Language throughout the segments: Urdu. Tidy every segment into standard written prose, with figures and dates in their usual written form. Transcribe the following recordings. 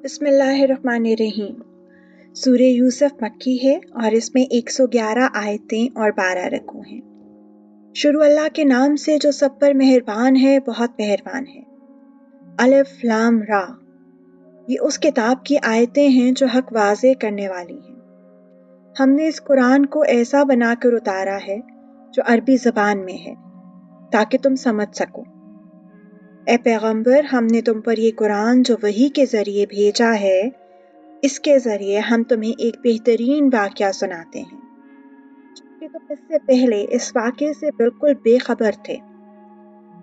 بسم اللہ الرحمن الرحیم۔ سورہ یوسف مکی ہے اور اس میں 111 آیتیں اور 12 رکوع ہیں۔ شروع اللہ کے نام سے جو سب پر مہربان ہے، بہت مہربان ہے۔ الف لام را، یہ اس کتاب کی آیتیں ہیں جو حق واضح کرنے والی ہیں۔ ہم نے اس قرآن کو ایسا بنا کر اتارا ہے جو عربی زبان میں ہے تاکہ تم سمجھ سکو۔ اے پیغمبر، ہم نے تم پر یہ قرآن جو وحی کے ذریعے بھیجا ہے، اس کے ذریعے ہم تمہیں ایک بہترین واقعہ سناتے ہیں جبکہ تم اس سے پہلے اس واقعے سے بالکل بے خبر تھے۔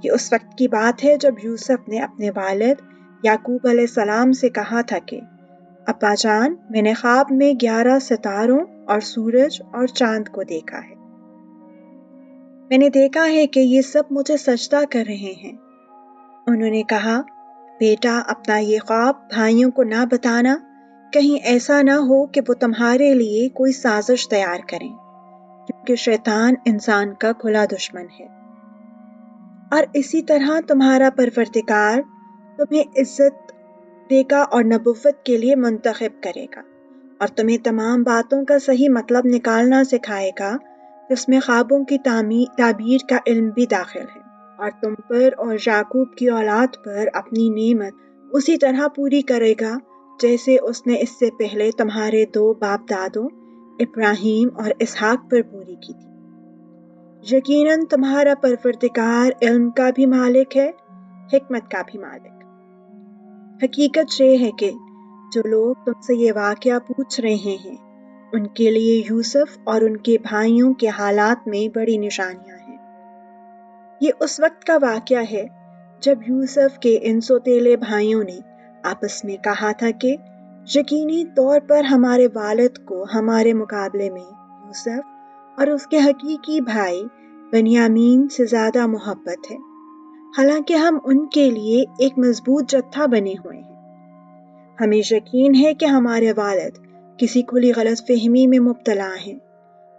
یہ اس وقت کی بات ہے جب یوسف نے اپنے والد یعقوب علیہ السلام سے کہا تھا کہ ابا جان، میں نے خواب میں 11 ستاروں اور سورج اور چاند کو دیکھا ہے۔ میں نے دیکھا ہے کہ یہ سب مجھے سجدہ کر رہے ہیں۔ انہوں نے کہا، بیٹا، اپنا یہ خواب بھائیوں کو نہ بتانا، کہیں ایسا نہ ہو کہ وہ تمہارے لیے کوئی سازش تیار کریں، کیونکہ شیطان انسان کا کھلا دشمن ہے۔ اور اسی طرح تمہارا پروردگار تمہیں عزت دے گا اور نبوت کے لیے منتخب کرے گا، اور تمہیں تمام باتوں کا صحیح مطلب نکالنا سکھائے گا، جس میں خوابوں کی تعبیر کا علم بھی داخل ہے، اور تم پر اور یعقوب کی اولاد پر اپنی نعمت اسی طرح پوری کرے گا جیسے اس نے اس سے پہلے تمہارے 2 باپ دادوں ابراہیم اور اسحاق پر پوری کی تھی۔ یقیناً تمہارا پروردگار علم کا بھی مالک ہے، حکمت کا بھی مالک۔ حقیقت یہ ہے کہ جو لوگ تم سے یہ واقعہ پوچھ رہے ہیں، ان کے لیے یوسف اور ان کے بھائیوں کے حالات میں بڑی نشانیاں ہیں۔ یہ اس وقت کا واقعہ ہے جب یوسف کے ان سوتیلے بھائیوں نے آپس میں کہا تھا کہ یقینی طور پر ہمارے والد کو ہمارے مقابلے میں یوسف اور اس کے حقیقی بھائی بنیامین سے زیادہ محبت ہے، حالانکہ ہم ان کے لیے ایک مضبوط جتھا بنے ہوئے ہیں۔ ہمیں یقین ہے کہ ہمارے والد کسی کھلی غلط فہمی میں مبتلا ہیں۔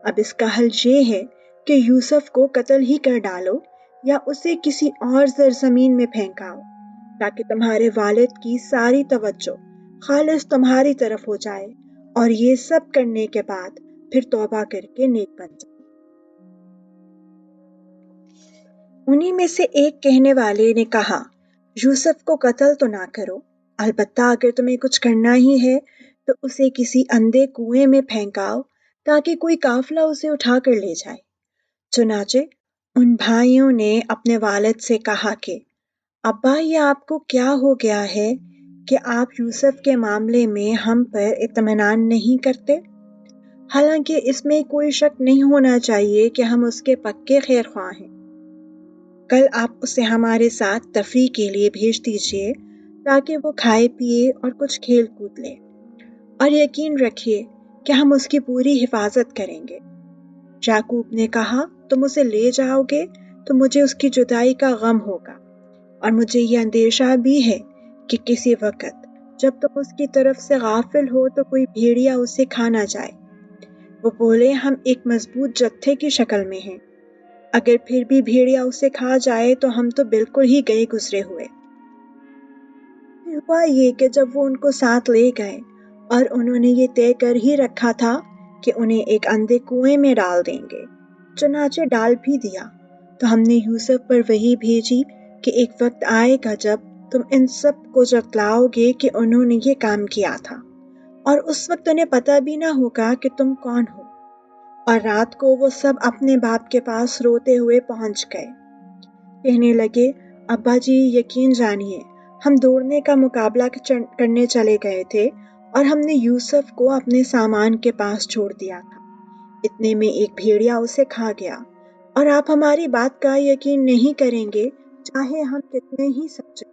اب اس کا حل یہ ہے کہ یوسف کو قتل ہی کر ڈالو یا اسے کسی اور سرزمین میں پھینکاؤ، تاکہ تمہارے والد کی ساری توجہ خالص تمہاری طرف ہو جائے، اور یہ سب کرنے کے بعد پھر توبہ کر کے نیک بن جائے۔ انہی میں سے ایک کہنے والے نے کہا، یوسف کو قتل تو نہ کرو، البتہ اگر تمہیں کچھ کرنا ہی ہے تو اسے کسی اندھے کنویں میں پھینکاؤ تاکہ کوئی قافلہ اسے اٹھا کر لے جائے۔ چنانچہ ان بھائیوں نے اپنے والد سے کہا کہ ابا، یہ آپ کو کیا ہو گیا ہے کہ آپ یوسف کے معاملے میں ہم پر اطمینان نہیں کرتے؟ حالانکہ اس میں کوئی شک نہیں ہونا چاہیے کہ ہم اس کے پکے خیر خواہ ہیں۔ کل آپ اسے ہمارے ساتھ تفریح کے لیے بھیج دیجیے تاکہ وہ کھائے پیے اور کچھ کھیل کود لے، اور یقین رکھیے کہ ہم اس کی پوری حفاظت کریں گے۔ یعقوب نے کہا، تم اسے لے جاؤ گے تو مجھے اس کی جدائی کا غم ہوگا، اور مجھے یہ اندیشہ بھی ہے کہ کسی وقت جب تم اس کی طرف سے غافل ہو تو کوئی بھیڑیا اسے کھا نہ جائے۔ وہ بولے، ہم ایک مضبوط جتھے کی شکل میں ہیں، اگر پھر بھی بھیڑیا اسے کھا جائے تو ہم تو بالکل ہی گئے گزرے ہوئے۔ پھر ہوا یہ کہ جب وہ ان کو ساتھ لے گئے اور انہوں نے یہ طے کر ہی رکھا تھا کہ انہیں ایک اندھے کنویں میں ڈال دیں گے، چنانچہ ڈال بھی دیا، تو ہم نے یوسف پر وحی بھیجی کہ ایک وقت آئے گا جب تم ان سب کو جتلاؤ گے کہ انہوں نے یہ کام کیا تھا، اور اس وقت انہیں پتہ بھی نہ ہوگا کہ تم کون ہو۔ اور رات کو وہ سب اپنے باپ کے پاس روتے ہوئے پہنچ گئے، کہنے لگے، ابا جی، یقین جانیے ہم دوڑنے کا مقابلہ کرنے چلے گئے تھے اور ہم نے یوسف کو اپنے سامان کے پاس چھوڑ دیا تھا، اتنے میں ایک بھیڑیا اسے کھا گیا، اور آپ ہماری بات کا یقین نہیں کریں گے چاہے ہم کتنے ہی سچے۔